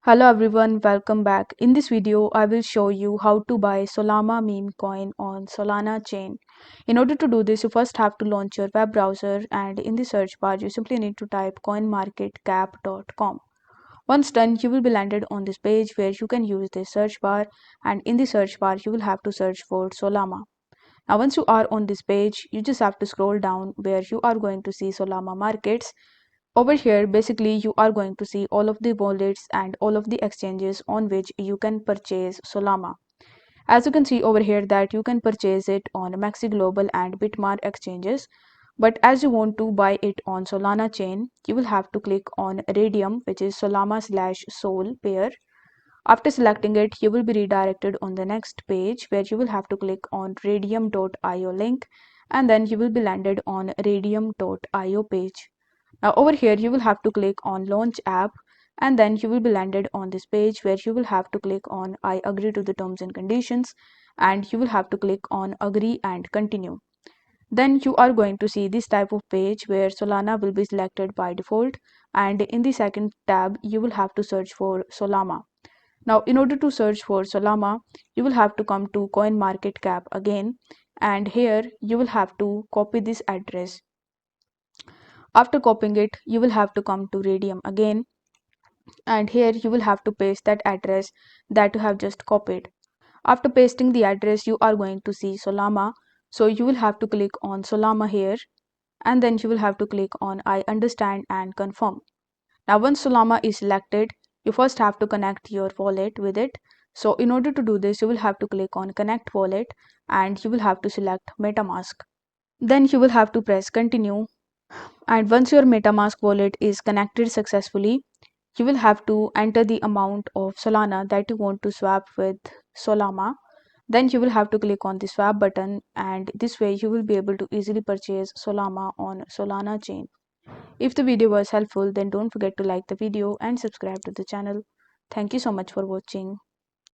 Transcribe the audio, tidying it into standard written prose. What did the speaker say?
Hello everyone, welcome back. In this video, I will show you how to buy Solana meme coin on Solana chain. In order to do this, you first have to launch your web browser and in the search bar, you simply need to type coinmarketcap.com. Once done, you will be landed on this page where you can use the search bar, and in the search bar, you will have to search for Solana. Now, once you are on this page, you just have to scroll down where you are going to see Solana markets. Over here, basically, you are going to see all of the wallets and all of the exchanges on which you can purchase Solana. As you can see over here that you can purchase it on Maxi Global and Bitmart exchanges. But as you want to buy it on Solana chain, you will have to click on Radium, which is Solana/Sol pair. After selecting it, you will be redirected on the next page where you will have to click on radium.io link, and then you will be landed on radium.io page. Now over here you will have to click on launch app, and then you will be landed on this page where you will have to click on I agree to the terms and conditions, and you will have to click on agree and continue. Then you are going to see this type of page where Solana will be selected by default, and in the second tab you will have to search for Solana. Now in order to search for Solana, you will have to come to CoinMarketCap again, and here you will have to copy this address. After copying it, you will have to come to Radium again, and here you will have to paste that address that you have just copied. After pasting the address, you are going to see Solana. So you will have to click on Solana here, and then you will have to click on I understand and confirm. Now once Solana is selected, you first have to connect your wallet with it. So in order to do this, you will have to click on connect wallet, and you will have to select MetaMask. Then you will have to press continue, and once your MetaMask wallet is connected successfully, you will have to enter the amount of Solana that you want to swap with Solana. Then you will have to click on the swap button, and this way you will be able to easily purchase Solana on Solana chain. If the video was helpful, then don't forget to like the video and subscribe to the channel. Thank you so much for watching.